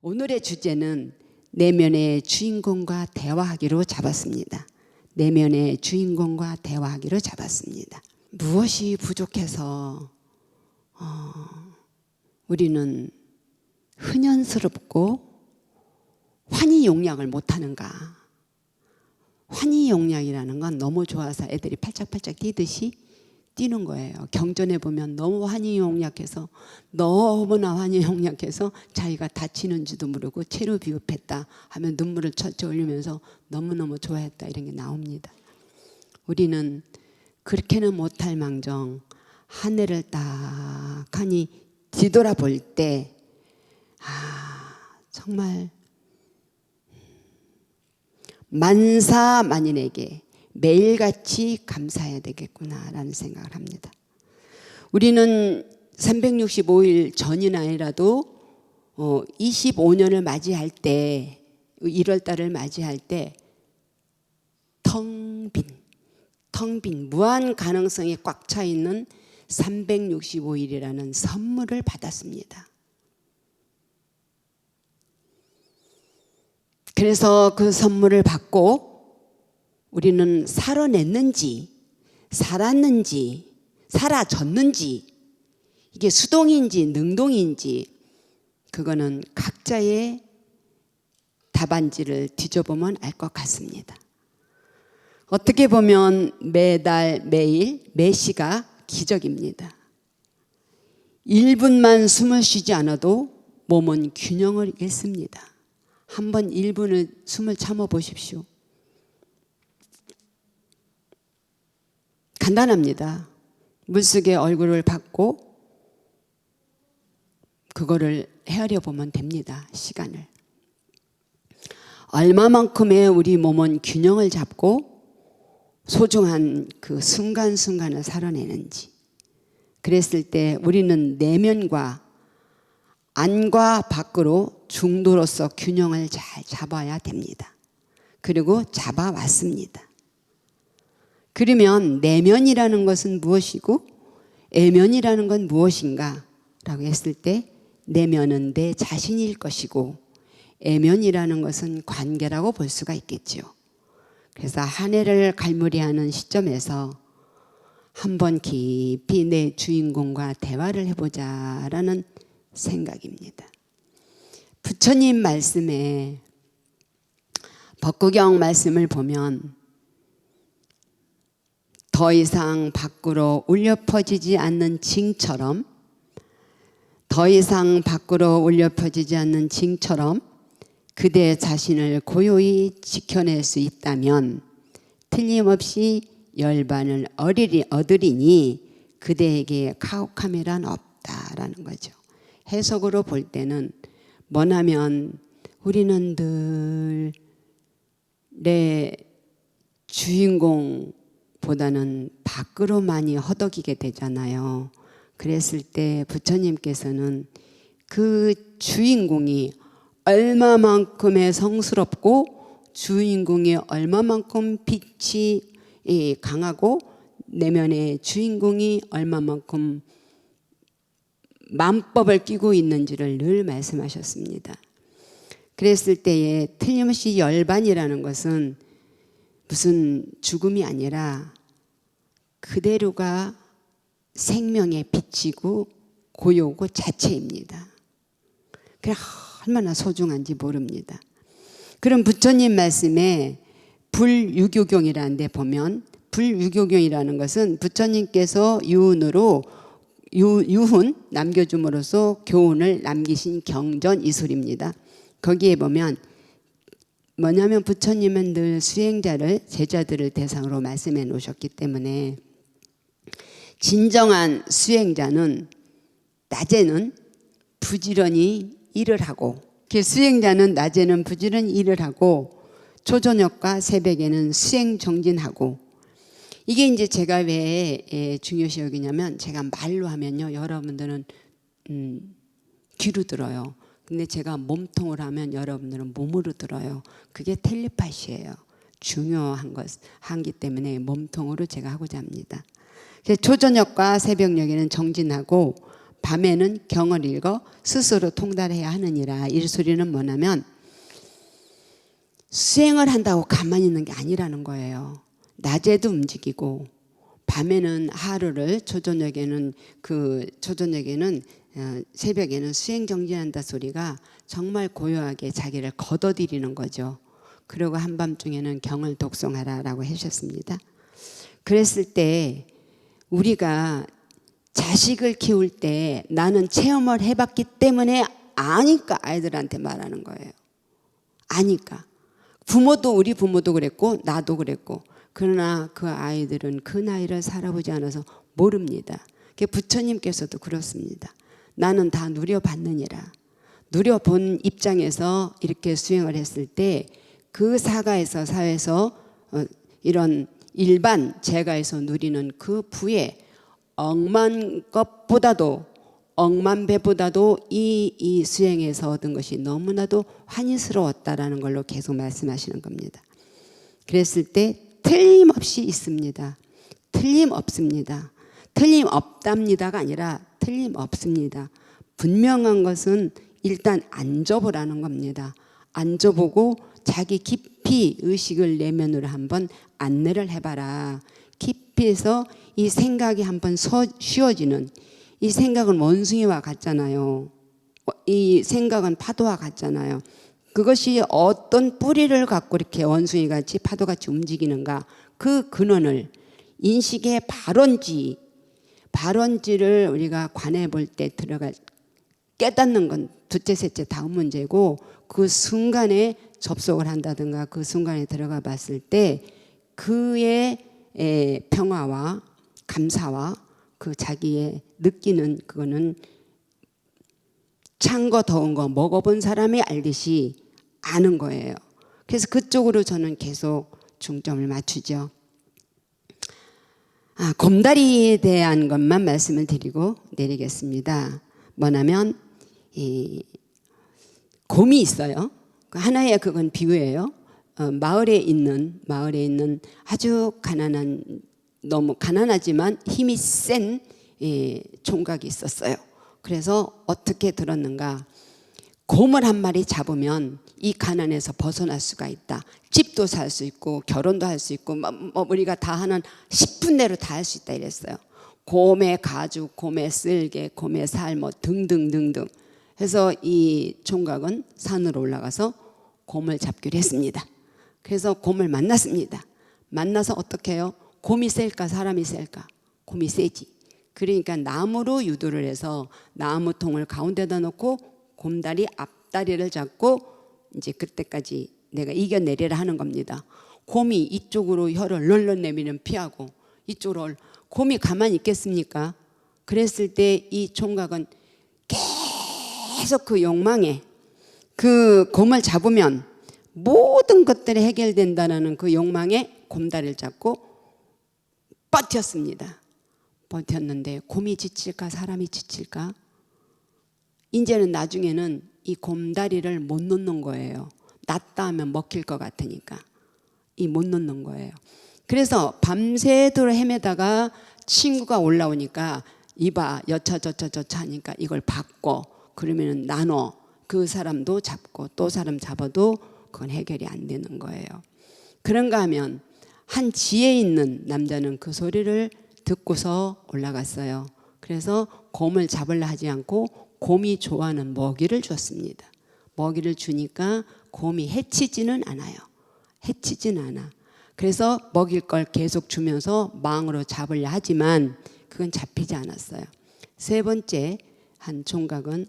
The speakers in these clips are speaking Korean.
오늘의 주제는 내면의 주인공과 대화하기로 잡았습니다. 내면의 주인공과 대화하기로 잡았습니다. 무엇이 부족해서 우리는 흔연스럽고 환희용약을 못하는가? 환희용약이라는 건 너무 좋아서 애들이 팔짝팔짝 뛰듯이 뛰는 거예요. 경전에 보면 너무 환희용약해서 너무나 환희용약해서 자기가 다치는지도 모르고 체로 비흡했다 하면 눈물을 철철 흘리면서 너무너무 좋아했다 이런 게 나옵니다. 우리는 그렇게는 못할 망정 하늘을 딱 하니 뒤돌아볼 때 정말 만사만인에게 매일같이 감사해야 되겠구나라는 생각을 합니다. 우리는 365일 전이 아니라도 25년을 맞이할 때 1월달을 맞이할 때 텅 빈 무한 가능성이 꽉 차 있는 365일이라는 선물을 받았습니다. 그래서 그 선물을 받고 우리는 살아냈는지 살았는지 사라졌는지 이게 수동인지 능동인지 그거는 각자의 답안지를 뒤져보면 알 것 같습니다. 어떻게 보면 매달 매일 매시가 기적입니다. 1분만 숨을 쉬지 않아도 몸은 균형을 잃습니다. 한번 1분을 숨을 참아 보십시오. 간단합니다. 물속에 얼굴을 받고 그거를 헤아려 보면 됩니다. 시간을. 얼마만큼의 우리 몸은 균형을 잡고 소중한 그 순간순간을 살아내는지. 그랬을 때 우리는 내면과 안과 밖으로 중도로서 균형을 잘 잡아야 됩니다. 그리고 잡아왔습니다. 그러면 내면이라는 것은 무엇이고 애면이라는 건 무엇인가 라고 했을 때 내면은 내 자신일 것이고 애면이라는 것은 관계라고 볼 수가 있겠죠. 그래서 한 해를 갈무리하는 시점에서 한번 깊이 내 주인공과 대화를 해보자라는 생각입니다. 부처님 말씀에 법구경 말씀을 보면 더 이상 밖으로 울려 퍼지지 않는 징처럼 더 이상 밖으로 울려 퍼지지 않는 징처럼 그대 자신을 고요히 지켜낼 수 있다면 틀림없이 열반을 얻으리니 그대에게 가혹함이란 없다라는 거죠. 해석으로 볼 때는 뭐냐면 우리는 늘 내 주인공보다는 밖으로 많이 허덕이게 되잖아요. 그랬을 때 부처님께서는 그 주인공이 얼마만큼의 성스럽고 주인공이 얼마만큼 빛이 강하고 내면의 주인공이 얼마만큼 만법을 끼고 있는지를 늘 말씀하셨습니다. 그랬을 때에 틀림없이 열반이라는 것은 무슨 죽음이 아니라 그대로가 생명의 빛이고 고요고 자체입니다. 그래 얼마나 소중한지 모릅니다. 그럼 부처님 말씀에 불유교경이라는 데 보면 불유교경이라는 것은 부처님께서 유훈 남겨줌으로써 교훈을 남기신 경전 이술입니다. 거기에 보면 뭐냐면 부처님은 늘 수행자를 제자들을 대상으로 말씀해 놓으셨기 때문에 진정한 수행자는 낮에는 부지런히 일을 하고 수행자는 낮에는 부지런히 일을 하고 초저녁과 새벽에는 수행 정진하고 이게 이제 제가 왜 중요시 여기냐면 제가 말로 하면요 여러분들은 귀로 들어요. 근데 제가 몸통을 하면 여러분들은 몸으로 들어요. 그게 텔레파시예요. 중요한 하기 때문에 몸통으로 제가 하고자 합니다. 초저녁과 새벽녘에는 정진하고 밤에는 경을 읽어 스스로 통달해야 하느니라. 이 소리는 뭐냐면 수행을 한다고 가만히 있는 게 아니라는 거예요. 낮에도 움직이고 밤에는 하루를 초저녁에는 새벽에는 수행 정진한다 소리가 정말 고요하게 자기를 걷어들이는 거죠. 그리고 한밤중에는 경을 독송하라라고 하셨습니다. 그랬을 때 우리가 자식을 키울 때 나는 체험을 해봤기 때문에 아니까 아이들한테 말하는 거예요. 아니까. 우리 부모도 그랬고 나도 그랬고, 그러나 그 아이들은 그 나이를 살아보지 않아서 모릅니다. 부처님께서도 그렇습니다. 나는 다 누려봤느니라. 누려본 입장에서 이렇게 수행을 했을 때 그 사회에서 이런 일반 재가에서 누리는 그 부에 억만 배보다도 이 수행에서 얻은 것이 너무나도 환희스러웠다라는 걸로 계속 말씀하시는 겁니다. 그랬을 때 틀림없이 있습니다. 틀림없습니다. 틀림없답니다가 아니라 틀림없습니다. 분명한 것은 일단 앉아보라는 겁니다. 앉아보고 자기 깊이 의식을 내면으로 한번 안내를 해봐라. 깊이 해서 이 생각이 한번 쉬어지는, 이 생각은 원숭이와 같잖아요. 이 생각은 파도와 같잖아요. 그것이 어떤 뿌리를 갖고 이렇게 원숭이같이 파도같이 움직이는가, 그 근원을 인식의 발원지를 우리가 관해 볼 때 깨닫는 건 둘째 셋째 다음 문제고, 그 순간에 접속을 한다든가 그 순간에 들어가 봤을 때 그의 평화와 감사와 그 자기의 느끼는 그거는 찬 거 더운 거 먹어본 사람이 알듯이 아는 거예요. 그래서 그쪽으로 저는 계속 중점을 맞추죠. 곰다리에 대한 것만 말씀을 드리고 내리겠습니다. 뭐냐면 곰이 있어요. 하나의 그건 비유예요. 마을에 있는 아주 너무 가난하지만 힘이 센 총각이 있었어요. 그래서 어떻게 들었는가, 곰을 한 마리 잡으면 이 가난에서 벗어날 수가 있다. 집도 살 수 있고 결혼도 할 수 있고 우리가 다 하는 10분 내로 다 할 수 있다 이랬어요. 곰의 가죽, 곰의 쓸개, 곰의 살 등등등등 해서 이 총각은 산으로 올라가서 곰을 잡기로 했습니다. 그래서 곰을 만났습니다. 만나서 어떻게 해요? 곰이 셀까 사람이 셀까? 곰이 세지. 그러니까 나무로 유도를 해서 나무통을 가운데다 놓고 곰다리 앞다리를 잡고 이제 그때까지 내가 이겨내리라 하는 겁니다. 곰이 이쪽으로 혀를 널널 내밀면 피하고 이쪽으로, 곰이 가만히 있겠습니까? 그랬을 때 이 총각은 계속 그 욕망에, 그 곰을 잡으면 모든 것들이 해결된다는 그 욕망에 곰다리를 잡고 버텼습니다. 버텼는데 곰이 지칠까 사람이 지칠까? 이제는 나중에는 이 곰다리를 못 놓는 거예요. 놨다 하면 먹힐 것 같으니까 못 놓는 거예요. 그래서 밤새도록 헤매다가 친구가 올라오니까 이봐 여차저차 하니까 이걸 받고 그러면 나눠, 그 사람도 잡고 또 사람 잡아도 그건 해결이 안 되는 거예요. 그런가 하면 한 지혜 있는 남자는 그 소리를 듣고서 올라갔어요. 그래서 곰을 잡으려 하지 않고 곰이 좋아하는 먹이를 줬습니다. 먹이를 주니까 곰이 해치지는 않아요. 해치지는 않아. 그래서 먹일 걸 계속 주면서 망으로 잡으려 하지만 그건 잡히지 않았어요. 세 번째 한 총각은,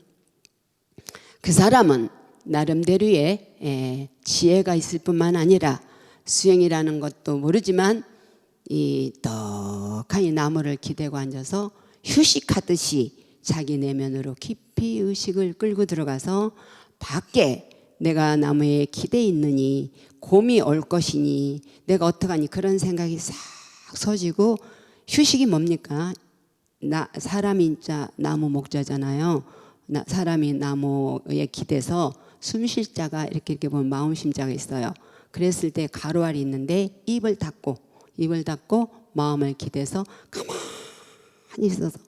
그 사람은 나름대로의 지혜가 있을 뿐만 아니라 수행이라는 것도 모르지만 이 떡하니 나무를 기대고 앉아서 휴식하듯이 자기 내면으로 깊이 의식을 끌고 들어가서 밖에 내가 나무에 기대 있느니 곰이 올 것이니 내가 어떡하니 그런 생각이 싹 서지고, 휴식이 뭡니까? 사람이 진짜 나무 목자잖아요. 사람이 나무에 기대서 숨 쉴 자가 이렇게 보면 마음 심자가 있어요. 그랬을 때 가로알이 있는데 입을 닫고 마음을 기대서 가만히 있어서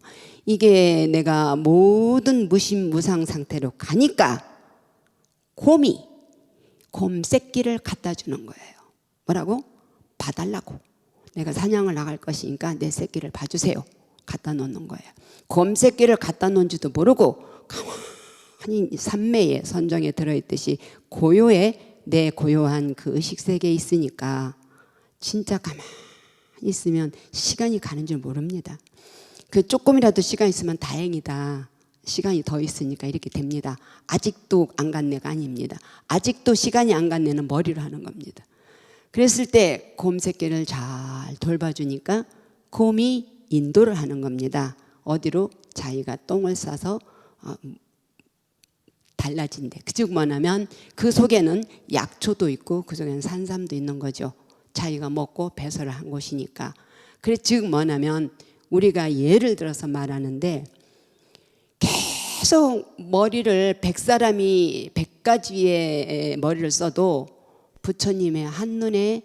이게 내가 모든 무심무상 상태로 가니까 곰 새끼를 갖다 주는 거예요. 뭐라고? 봐달라고. 내가 사냥을 나갈 것이니까 내 새끼를 봐주세요. 갖다 놓는 거예요. 곰 새끼를 갖다 놓은지도 모르고 가만히 산매에 선정에 들어있듯이 고요에 내 고요한 그 의식세계에 있으니까 진짜 가만히 있으면 시간이 가는 줄 모릅니다. 그 조금이라도 시간 있으면 다행이다. 시간이 더 있으니까 이렇게 됩니다. 아직도 안 갔네가 아닙니다. 아직도 시간이 안 갔네는 머리로 하는 겁니다. 그랬을 때 곰 새끼를 잘 돌봐주니까 곰이 인도를 하는 겁니다. 어디로? 자기가 똥을 싸서 달라진대. 즉 뭐냐면 그 속에는 약초도 있고 그 속에는 산삼도 있는 거죠. 자기가 먹고 배설을 한 곳이니까. 그래 즉 뭐냐면 우리가 예를 들어서 말하는데 계속 머리를 100사람이 100가지의 머리를 써도 부처님의 한눈에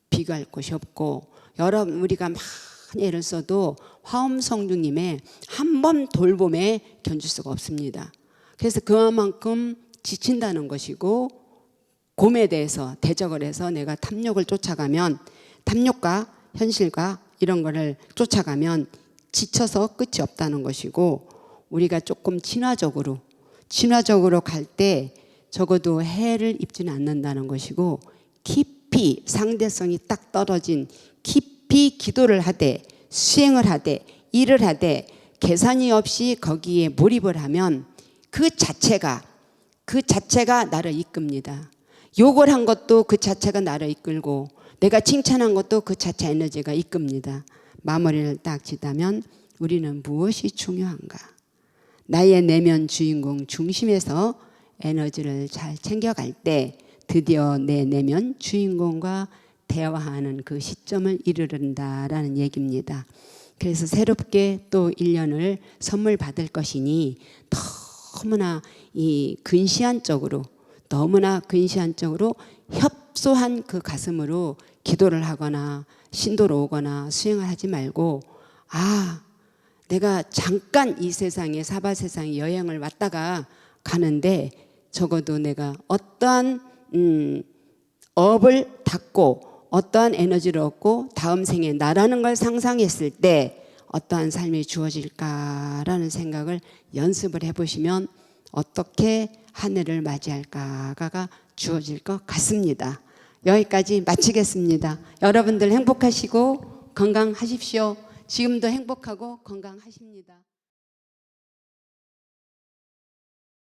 비교할 곳이 없고 여러분 우리가 많이 애를 써도 화엄성중님의 한 번 돌봄에 견줄 수가 없습니다. 그래서 그만큼 지친다는 것이고 곰에 대해서 대적을 해서 내가 탐욕을 쫓아가면 탐욕과 현실과 이런 거를 쫓아가면 지쳐서 끝이 없다는 것이고 우리가 조금 진화적으로 갈 때 적어도 해를 입지는 않는다는 것이고 깊이 상대성이 딱 떨어진 깊이 기도를 하되 수행을 하되 일을 하되 계산이 없이 거기에 몰입을 하면 그 자체가 나를 이끕니다. 욕을 한 것도 그 자체가 나를 이끌고 내가 칭찬한 것도 그 자체 에너지가 이끕니다. 마무리를 딱 짓다면 우리는 무엇이 중요한가? 나의 내면 주인공 중심에서 에너지를 잘 챙겨갈 때 드디어 내 내면 주인공과 대화하는 그 시점을 이르른다라는 얘기입니다. 그래서 새롭게 또 1년을 선물 받을 것이니 너무나 너무나 근시안적으로 협소한 그 가슴으로 기도를 하거나 신도로 오거나 수행을 하지 말고 내가 잠깐 이 세상에 사바 세상에 여행을 왔다가 가는데 적어도 내가 어떠한 업을 닦고 어떠한 에너지를 얻고 다음 생에 나라는 걸 상상했을 때 어떠한 삶이 주어질까라는 생각을 연습을 해보시면 어떻게 한 해를 맞이할까가 주어질 것 같습니다. 여기까지 마치겠습니다. 여러분들 행복하시고 건강하십시오. 지금도 행복하고 건강하십니다.